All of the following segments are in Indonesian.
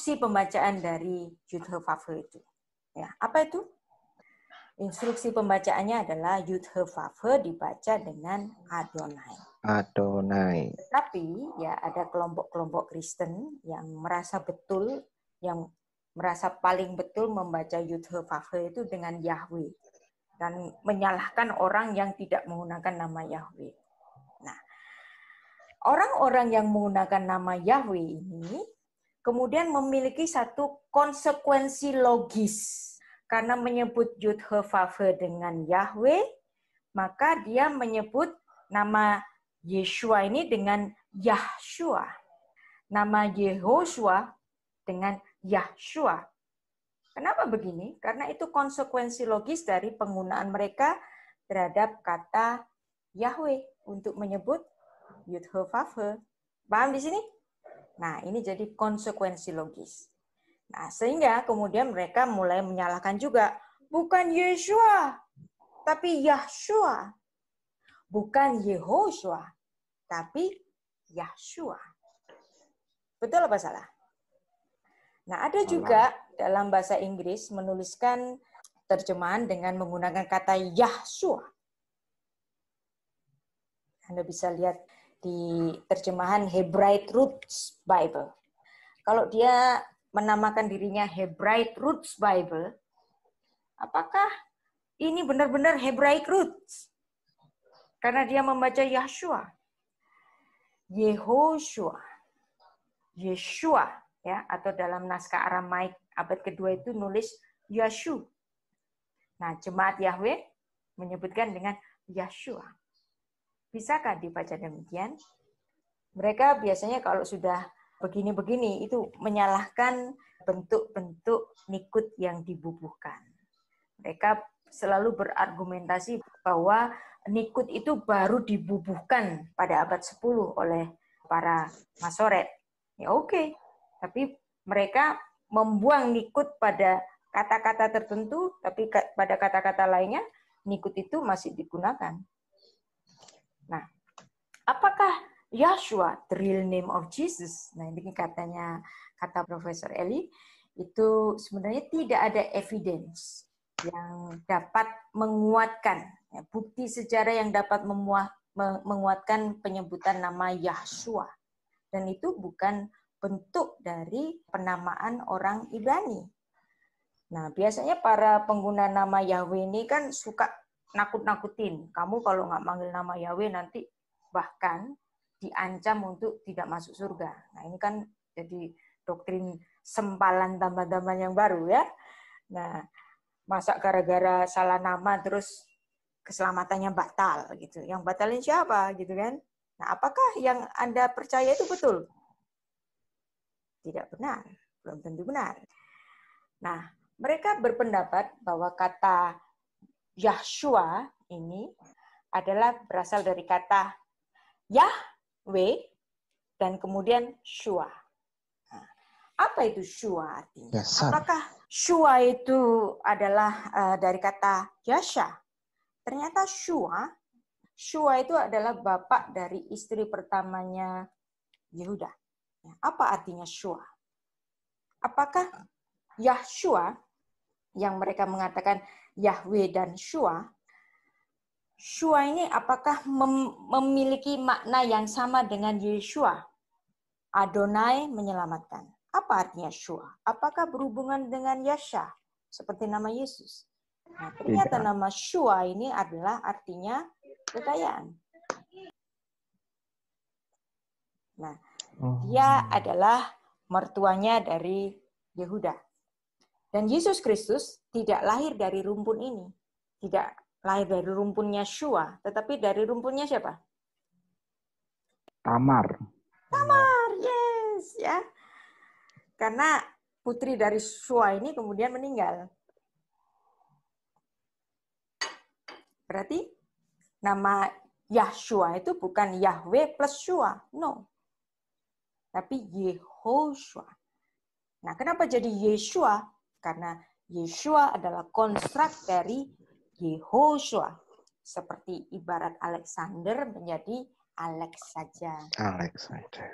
instruksi pembacaan dari Yud-He-Vav-He itu. Ya, apa itu? Instruksi pembacaannya adalah Yud-He-Vav-He dibaca dengan Adonai. Adonai. Tapi ya ada kelompok-kelompok Kristen yang merasa betul, yang merasa paling betul membaca Yud-He-Vav-He itu dengan Yahweh. Dan menyalahkan orang yang tidak menggunakan nama Yahweh. Nah, orang-orang yang menggunakan nama Yahweh ini kemudian memiliki satu konsekuensi logis. Karena menyebut Yud-He-Vav-He dengan Yahweh, maka dia menyebut nama Yeshua ini dengan Yahshua. Nama Yehoshua dengan Yahshua. Kenapa begini? Karena itu konsekuensi logis dari penggunaan mereka terhadap kata Yahweh untuk menyebut Yud-He-Vav-He. Paham di sini? Nah, ini jadi konsekuensi logis. Nah, sehingga kemudian mereka mulai menyalahkan juga. Bukan Yeshua, tapi Yahshua. Bukan Yehoshua, tapi Yahshua. Betul apa salah? Nah, ada juga dalam bahasa Inggris menuliskan terjemahan dengan menggunakan kata Yahshua. Anda bisa lihat di terjemahan Hebraic Roots Bible. Kalau dia menamakan dirinya Hebraic Roots Bible, apakah ini benar-benar Hebraic Roots? Karena dia membaca Yahshua, Yehoshua, Yeshua, ya, atau dalam naskah Aramaik abad kedua itu nulis Yashu. Nah, jemaat Yahweh menyebutkan dengan Yahshua. Bisakah dibaca demikian? Mereka biasanya kalau sudah begini-begini itu menyalahkan bentuk-bentuk nikut yang dibubuhkan. Mereka selalu berargumentasi bahwa nikut itu baru dibubuhkan pada abad 10 oleh para Masoret. Ya oke, tapi mereka membuang nikut pada kata-kata tertentu, tapi pada kata-kata lainnya nikut itu masih digunakan. Nah, apakah Yahshua, the real name of Jesus? Nah, ini katanya, kata Profesor Eli, itu sebenarnya tidak ada evidence yang dapat menguatkan, ya, bukti sejarah yang dapat menguatkan penyebutan nama Yahshua. Dan itu bukan bentuk dari penamaan orang Ibrani. Nah, biasanya para pengguna nama Yahweh ini kan suka nakut-nakutin. Kamu kalau nggak manggil nama Yahweh nanti bahkan diancam untuk tidak masuk surga. Nah, ini kan jadi doktrin sempalan tambah-tambahan yang baru ya. Nah, masa gara-gara salah nama terus keselamatannya batal gitu. Yang batalin siapa gitu kan? Nah, apakah yang Anda percaya itu betul? Tidak benar, belum tentu benar. Nah, mereka berpendapat bahwa kata Yahshua ini adalah berasal dari kata Yahweh dan kemudian Shua. Nah, apa itu Shua artinya? Dasar. Apakah Shua itu adalah dari kata Yasha? Ternyata Shua itu adalah bapak dari istri pertamanya Yehuda. Apa artinya Shua? Apakah Yahshua yang mereka mengatakan Yahweh dan Shua ini apakah memiliki makna yang sama dengan Yeshua? Adonai menyelamatkan. Apa artinya Shua? Apakah berhubungan dengan Yasha seperti nama Yesus? Nah, ternyata Tidak. nama Shua ini adalah artinya kekayaan. Nah, dia adalah mertuanya dari Yehuda. Dan Yesus Kristus tidak lahir dari rumpun ini. Tidak lahir dari rumpunnya Shua, tetapi dari rumpunnya siapa? Tamar. Tamar, yes, ya. Karena putri dari Shua ini kemudian meninggal. Berarti nama Yahshua itu bukan Yahweh plus Shua, no. Tapi Yehoshua. Nah, kenapa jadi Yeshua? Karena Yeshua adalah konstruk dari Yehoshua. Seperti ibarat Alexander menjadi Alex saja. Alex saja.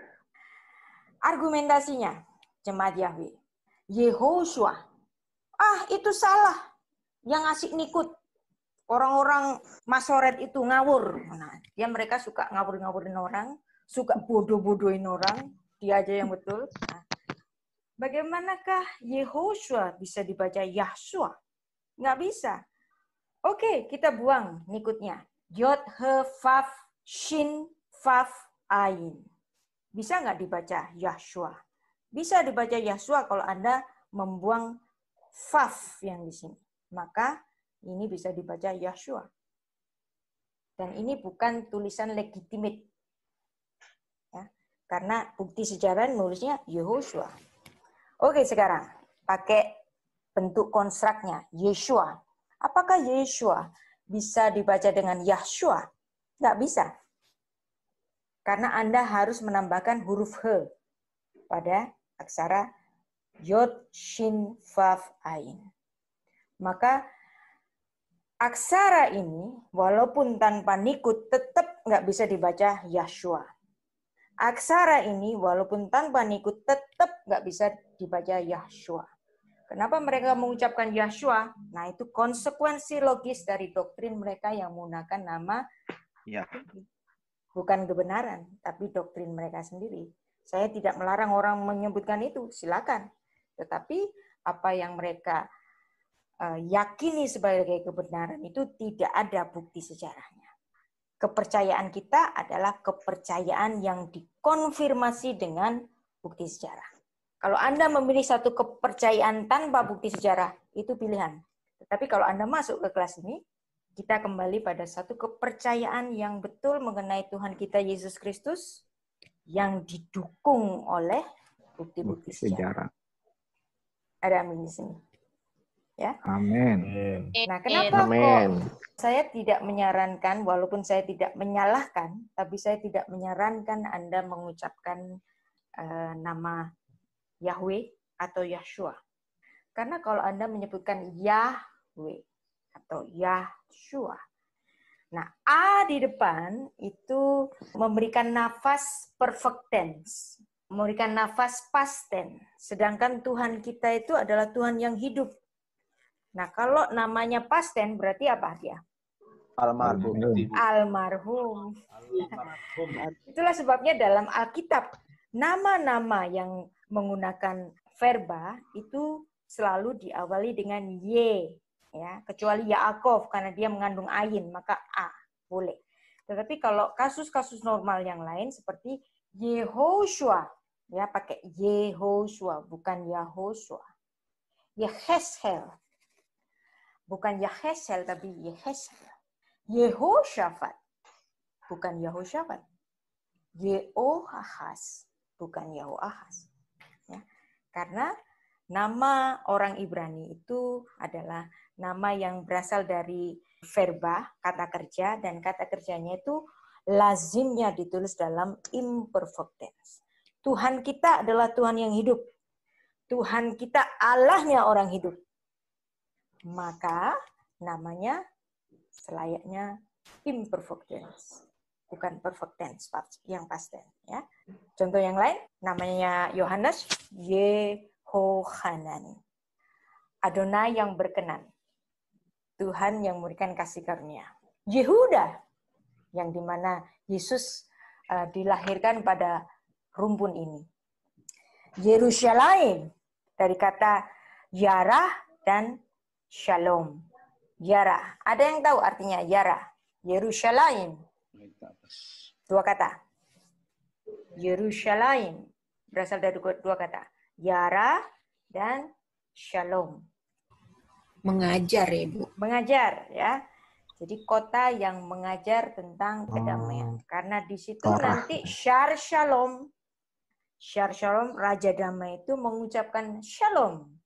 Argumentasinya, jemaat Yahweh. Yehoshua. Itu salah. Yang ngasih nikut. Orang-orang Masoret itu ngawur. Nah, mereka suka ngawur-ngawurin orang, suka bodoh-bodohin orang, dia aja yang betul. Nah, bagaimanakah Yehoshua bisa dibaca Yahshua? Nggak bisa. Oke, kita buang nikutnya. Yod, He, Faf, Shin, Faf, Ain. Bisa nggak dibaca Yahshua? Bisa dibaca Yahshua kalau Anda membuang Faf yang di sini. Maka ini bisa dibaca Yahshua. Dan ini bukan tulisan legitimate. Ya, karena bukti sejarah nulisnya Yehoshua. Oke, sekarang pakai bentuk konstruknya, Yeshua. Apakah Yeshua bisa dibaca dengan Yahshua? Nggak bisa. Karena Anda harus menambahkan huruf He pada aksara Yod, Shin, Vav, Ain. Maka aksara ini, walaupun tanpa nikut, tetap nggak bisa dibaca Yahshua. Aksara ini, walaupun tanpa nikut, tetap nggak bisa dibaca Yahshua. Kenapa mereka mengucapkan Yahshua? Nah, itu konsekuensi logis dari doktrin mereka yang menggunakan nama bukan kebenaran, tapi doktrin mereka sendiri. Saya tidak melarang orang menyebutkan itu, silakan. Tetapi apa yang mereka yakini sebagai kebenaran itu tidak ada bukti sejarahnya. Kepercayaan kita adalah kepercayaan yang dikonfirmasi dengan bukti sejarah. Kalau Anda memilih satu kepercayaan tanpa bukti sejarah, itu pilihan. Tetapi kalau Anda masuk ke kelas ini, kita kembali pada satu kepercayaan yang betul mengenai Tuhan kita Yesus Kristus yang didukung oleh bukti-bukti sejarah. Ada amin di sini. Ya. Amin. Nah, kenapa kok saya tidak menyarankan, walaupun saya tidak menyalahkan, tapi saya tidak menyarankan Anda mengucapkan nama Yahweh atau Yahshua. Karena kalau Anda menyebutkan Yahweh atau Yahshua, nah A di depan itu memberikan nafas perfect tense, memberikan nafas past tense. Sedangkan Tuhan kita itu adalah Tuhan yang hidup. Nah, kalau namanya past tense berarti apa dia? Almarhum. Almarhum. Itulah sebabnya dalam Alkitab nama-nama yang menggunakan verba itu selalu diawali dengan Y, ya, kecuali Yaakov karena dia mengandung ayin maka A boleh. Tetapi kalau kasus-kasus normal yang lain seperti Yehoshua, ya pakai Yehoshua bukan Yahoshua. Yeheshel. Bukan Yeheshel tapi Yeheshel. Yehoshafat. Bukan Yehoshafat. Yehoahaz. Bukan Yehoahaz. Ya. Karena nama orang Ibrani itu adalah nama yang berasal dari verba, kata kerja, dan kata kerjanya itu lazimnya ditulis dalam imperfect tense. Tuhan kita adalah Tuhan yang hidup. Tuhan kita Allahnya orang hidup. Maka namanya selayaknya imperfect tense, bukan perfect tense yang past tense. Ya. Contoh yang lain, namanya Yohanes, Yehohanan. Adonai yang berkenan. Tuhan yang memberikan kasih karunia. Yehuda, yang dimana Yesus dilahirkan pada rumpun ini. Yerusalem, dari kata Yarah dan Shalom. Yara. Ada yang tahu artinya Yara? Yerusalem. Dua kata. Yerusalem. Berasal dari dua kata. Yara dan Shalom. Mengajar ya, Bu. Mengajar, ya. Jadi kota yang mengajar tentang kedamaian. Karena di situ nanti Shar Shalom. Shar Shalom, Raja Damai itu mengucapkan Shalom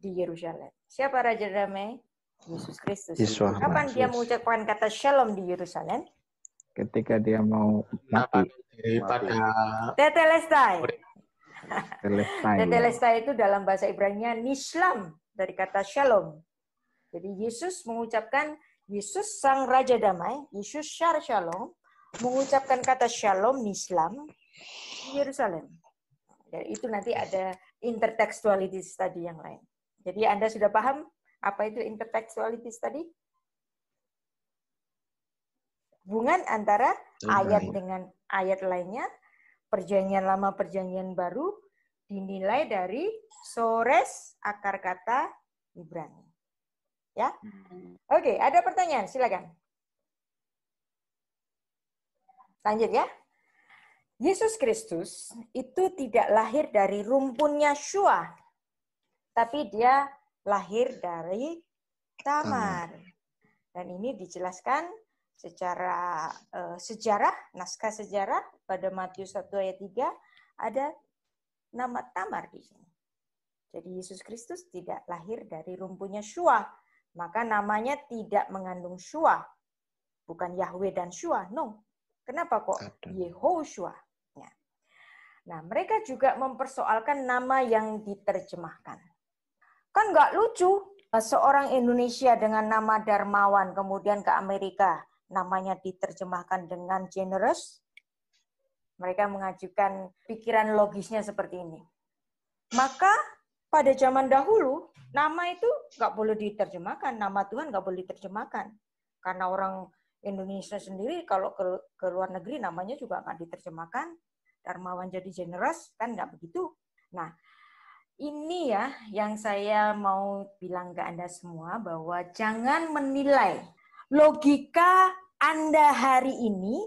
di Yerusalem. Siapa Raja Damai? Yesus Kristus. Kapan dia mengucapkan kata Shalom di Yerusalem? Ketika dia mau mati. Tetelestai. Tetelestai. Tetelestai itu dalam bahasa Ibrani Nislam, dari kata Shalom. Jadi Yesus mengucapkan, Yesus sang Raja Damai, Yesus Shar Shalom, mengucapkan kata Shalom Nislam di Yerusalem. Ya, itu nanti ada intertextuality study yang lain. Jadi Anda sudah paham apa itu intertextuality study? Hubungan antara ayat dengan ayat lainnya, perjanjian lama, perjanjian baru, dinilai dari sores akar kata Ibrani. Ya, oke, ada pertanyaan, silakan. Lanjut ya. Yesus Kristus itu tidak lahir dari rumpun Yeshua, tapi dia lahir dari Tamar. Dan ini dijelaskan secara sejarah, naskah sejarah pada Matius 1 ayat 3 ada nama Tamar di sini. Jadi Yesus Kristus tidak lahir dari rumpun Yeshua, maka namanya tidak mengandung Shua. Bukan Yahweh dan Shua, no. Kenapa kok Yehoshua? Nah, mereka juga mempersoalkan nama yang diterjemahkan. Kan nggak lucu, seorang Indonesia dengan nama Darmawan, kemudian ke Amerika, namanya diterjemahkan dengan generous. Mereka mengajukan pikiran logisnya seperti ini. Maka pada zaman dahulu, nama itu nggak boleh diterjemahkan, nama Tuhan nggak boleh diterjemahkan. Karena orang Indonesia sendiri kalau ke luar negeri namanya juga nggak diterjemahkan. Darmawan jadi generous, kan nggak begitu. Nah, ini ya yang saya mau bilang ke Anda semua bahwa jangan menilai logika Anda hari ini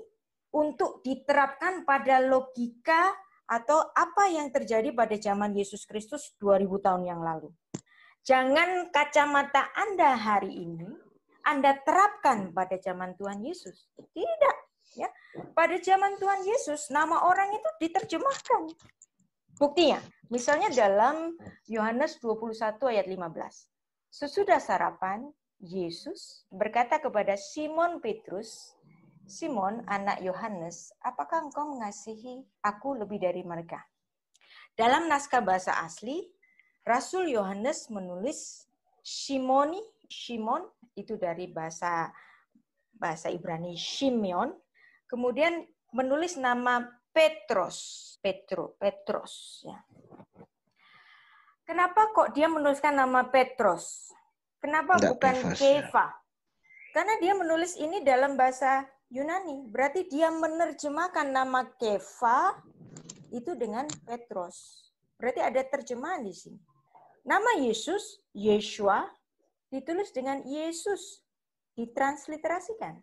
untuk diterapkan pada logika atau apa yang terjadi pada zaman Yesus Kristus 2000 tahun yang lalu. Jangan kacamata Anda hari ini Anda terapkan pada zaman Tuhan Yesus. Tidak. Ya, pada zaman Tuhan Yesus, nama orang itu diterjemahkan. Buktinya, misalnya dalam Yohanes 21 ayat 15. Sesudah sarapan, Yesus berkata kepada Simon Petrus, Simon, anak Yohanes, apakah engkau mengasihi aku lebih dari mereka? Dalam naskah bahasa asli, Rasul Yohanes menulis Shimon itu dari bahasa Ibrani Shimeon. Kemudian menulis nama Petrus. Ya. Kenapa kok dia menuliskan nama Petrus? Kenapa bukan Kefa? Karena dia menulis ini dalam bahasa Yunani. Berarti dia menerjemahkan nama Kefa itu dengan Petrus. Berarti ada terjemahan di sini. Nama Yesus, Yeshua, ditulis dengan Yesus. Ditransliterasikan.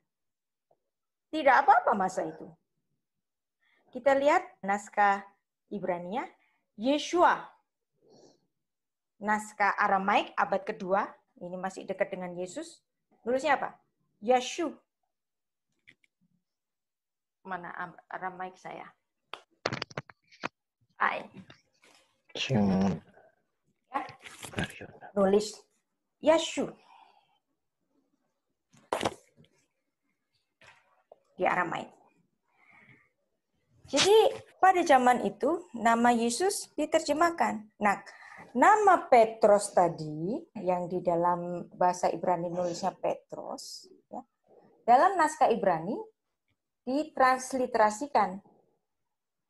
Tidak apa-apa masa itu. Kita lihat naskah Ibrania, Yeshua. Naskah Aramaik abad kedua, ini masih dekat dengan Yesus. Nulisnya apa? Yashu. Mana Aramaik saya? Ai. Ya. Nulis Yashu. Di Aramaik. Jadi pada zaman itu nama Yesus diterjemahkan. Nah, nama Petrus tadi yang di dalam bahasa Ibrani nulisnya Petrus, ya, dalam naskah Ibrani ditransliterasikan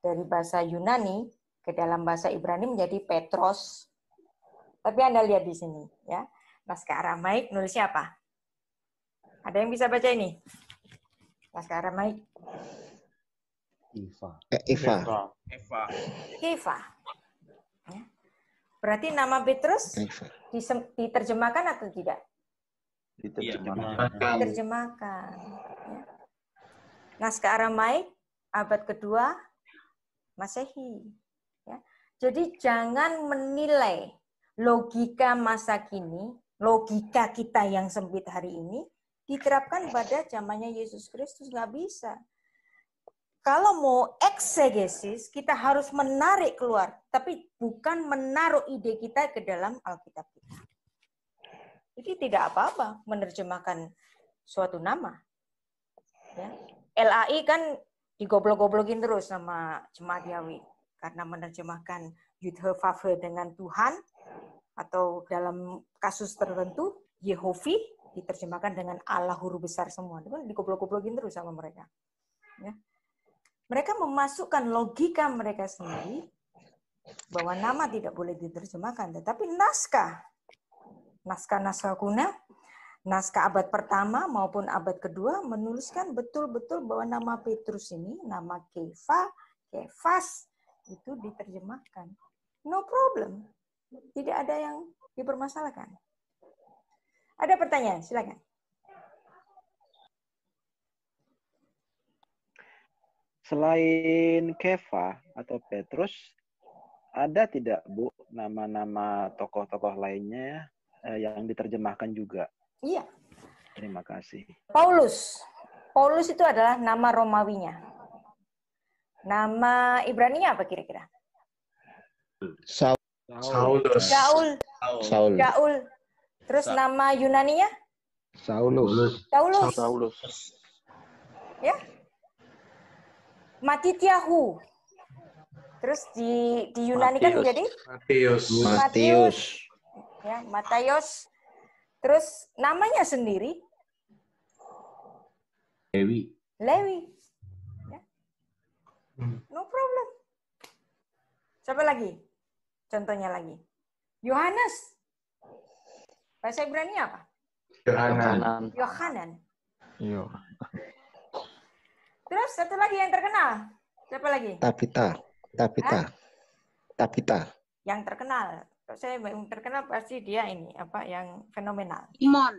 dari bahasa Yunani ke dalam bahasa Ibrani menjadi Petros. Tapi Anda lihat di sini, ya, naskah Aramaik nulisnya apa? Ada yang bisa baca ini? Naskah Aramaik. Kefa. Ya. Berarti nama Petrus diterjemahkan atau tidak? Diterjemahkan. Ya. Naskah Aramaik abad kedua Masehi. Ya. Jadi jangan menilai logika masa kini, logika kita yang sempit hari ini, diterapkan pada zamannya Yesus Kristus. Nggak bisa. Kalau mau eksegesis, kita harus menarik keluar. Tapi bukan menaruh ide kita ke dalam Alkitab kita. Jadi tidak apa-apa menerjemahkan suatu nama. Ya. LAI kan digoblok-goblokin terus sama jemaat Yahweh. Karena menerjemahkan Yudhevave dengan Tuhan. Atau dalam kasus tertentu, Yehovi diterjemahkan dengan Allah huruf besar semua. Itu kan digoblok-goblokin terus sama mereka. Ya. Mereka memasukkan logika mereka sendiri bahwa nama tidak boleh diterjemahkan, tetapi naskah kuno, naskah abad pertama maupun abad kedua menuliskan betul-betul bahwa nama Petrus ini, nama Kefas itu diterjemahkan. No problem. Tidak ada yang dipermasalahkan. Ada pertanyaan, silakan. Selain Kefa atau Petrus, ada tidak, Bu, nama-nama tokoh-tokoh lainnya yang diterjemahkan juga? Iya. Terima kasih. Paulus. Paulus itu adalah nama Romawinya. Nama Ibraninya apa kira-kira? Saulus. Shaul. Terus nama Yunaninya? Saulus. Ya. Matityahu. Terus di Yunani kan menjadi Matius. Ya, Matius. Terus namanya sendiri Lewi. Ya. No problem. Siapa lagi? Contohnya lagi. Yohanes. Bahasa Ibrani apa? Yohanan. Iya. Terus satu lagi yang terkenal. Siapa lagi? Tabita. Yang terkenal. Saya yang terkenal pasti dia ini yang fenomenal. Simon.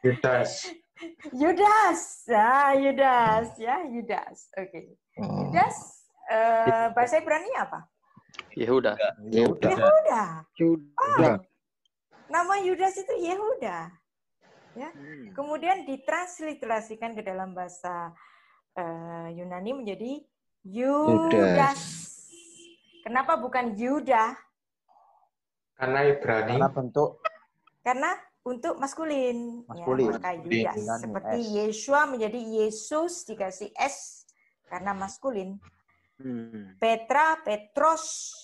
Yudas. Yudas. Oke. Yudas bahasa Ibrani apa? Yehuda. Yehuda. Nama Yudas itu Yehuda. Ya. Kemudian ditransliterasikan ke dalam bahasa Yunani menjadi Yudas. Kenapa bukan Yuda? Karena Ibrani. Karena untuk maskulin. Ya, maka Yudas. Seperti Yeshua menjadi Yesus dikasih S karena maskulin. Petra, Petros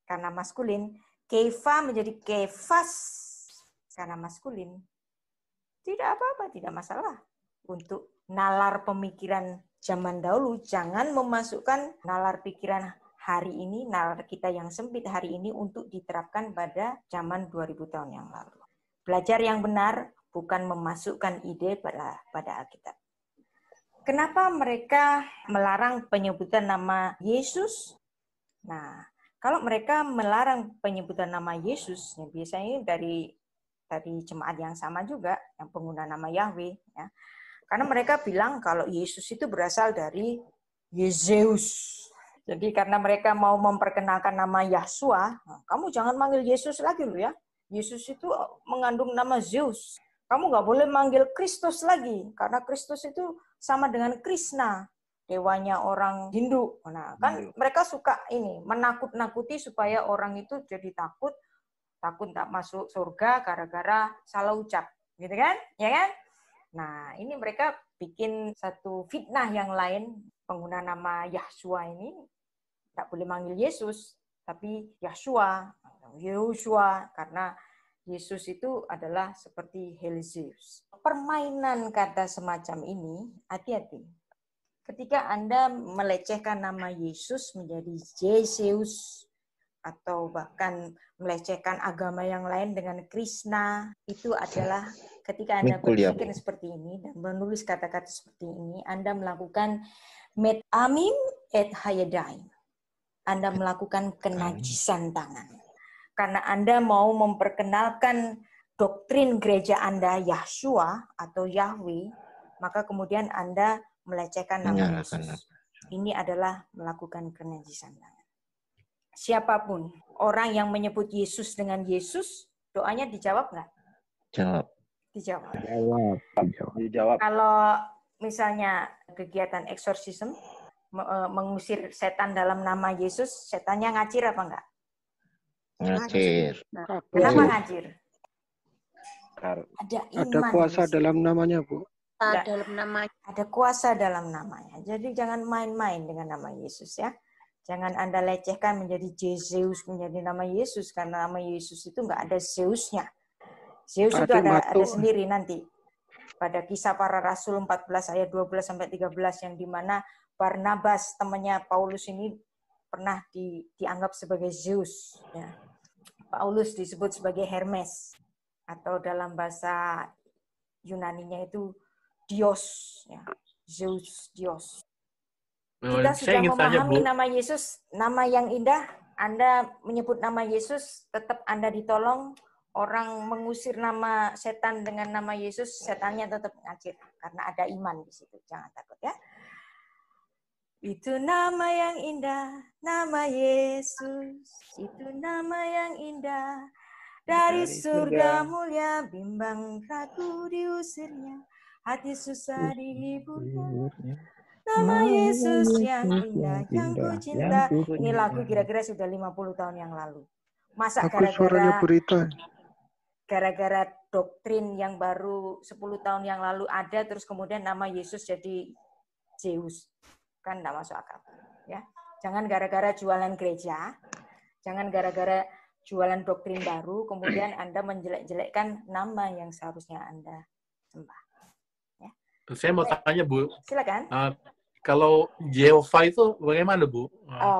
karena maskulin. Kefa menjadi Kefas karena maskulin. Tidak apa-apa, tidak masalah. Untuk nalar pemikiran zaman dahulu, jangan memasukkan nalar pikiran hari ini, nalar kita yang sempit hari ini untuk diterapkan pada zaman 2000 tahun yang lalu. Belajar yang benar bukan memasukkan ide pada Alkitab. Kenapa mereka melarang penyebutan nama Yesus? Nah, kalau mereka melarang penyebutan nama Yesus, ya biasanya dari jemaat yang sama juga, yang pengguna nama Yahweh. Ya. Karena mereka bilang kalau Yesus itu berasal dari Yesus. Jadi karena mereka mau memperkenalkan nama Yahshua, kamu jangan manggil Yesus lagi loh ya. Yesus itu mengandung nama Zeus. Kamu nggak boleh manggil Kristus lagi, karena Kristus itu sama dengan Krishna, dewanya orang Hindu. Nah, kan mereka suka menakut-nakuti supaya orang itu jadi takut tak masuk surga gara-gara salah ucap, gitu kan? Ya kan? Nah, ini mereka bikin satu fitnah yang lain, pengguna nama Yahshua ini tak boleh manggil Yesus, tapi Yahshua, karena Yesus itu adalah seperti Zeus. Permainan kata semacam ini, hati-hati. Ketika Anda melecehkan nama Yesus menjadi Yesus, atau bahkan melecehkan agama yang lain dengan Krishna, itu adalah ketika Anda berpikir seperti ini dan menulis kata-kata seperti ini, Anda melakukan met amim et hayadain. Anda melakukan kenajisan tangan. Karena Anda mau memperkenalkan doktrin gereja Anda, Yahshua atau Yahweh, maka kemudian Anda melecehkan nama Yesus. Ini adalah melakukan kenajisan tangan. Siapapun orang yang menyebut Yesus dengan Yesus, doanya dijawab nggak? Dijawab. Kalau misalnya kegiatan eksorsisme, mengusir setan dalam nama Yesus, setannya ngacir apa enggak? Ngacir. Kenapa ngacir? Ada iman. Ada kuasa dalam namanya, Bu. Ada kuasa dalam namanya. Jadi jangan main-main dengan nama Yesus ya. Jangan Anda lecehkan menjadi Zeus, menjadi nama Yesus, karena nama Yesus itu enggak ada Zeusnya. Zeus itu ada sendiri nanti. Pada Kisah Para Rasul 14 ayat 12 sampai 13 yang dimana Barnabas temannya Paulus ini pernah dianggap sebagai Zeus. Ya. Paulus disebut sebagai Hermes, atau dalam bahasa Yunaninya itu Dios, ya. Zeus, Dios. Kita sudah memahami nama Yesus, nama yang indah. Anda menyebut nama Yesus, tetap Anda ditolong. Orang mengusir nama setan dengan nama Yesus, setannya tetap ngacir karena ada iman di situ. Jangan takut ya. Itu nama yang indah, nama Yesus. Itu nama yang indah. Dari surga mulia, bimbang ragu diusirnya. Hati susah dihiburnya. Nama Yesus yang indah, yang ku cinta. Ini lagu kira-kira sudah 50 tahun yang lalu. Masa gara-gara doktrin yang baru 10 tahun yang lalu ada, terus kemudian nama Yesus jadi Zeus. Kan tidak masuk akal. Ya. Jangan gara-gara jualan gereja, jangan gara-gara jualan doktrin baru, kemudian Anda menjelek-jelekkan nama yang seharusnya Anda sembah. Ya. Saya mau tanya, Bu. Silakan. Kalau Yehova itu bagaimana, Bu?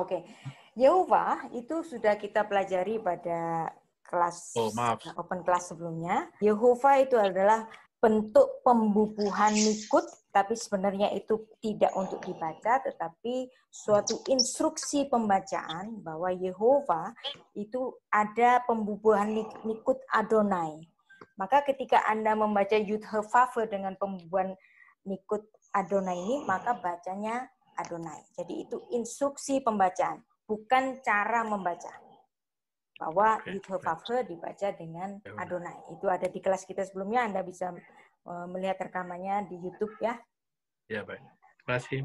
Oke. Yehova itu sudah kita pelajari pada kelas open class sebelumnya. Yehova itu adalah bentuk pembubuhan nikut, tapi sebenarnya itu tidak untuk dibaca, tetapi suatu instruksi pembacaan bahwa Yehova itu ada pembubuhan nikut Adonai. Maka ketika Anda membaca Yud-He-Vav-He dengan pembubuhan nikut Adonai ini, maka bacanya Adonai. Jadi itu instruksi pembacaan, bukan cara membaca. Bahwa Yud-He-Vav-He dibaca dengan Adonai. Itu ada di kelas kita sebelumnya, Anda bisa melihat rekamannya di YouTube ya. Ya, baik. Terima kasih.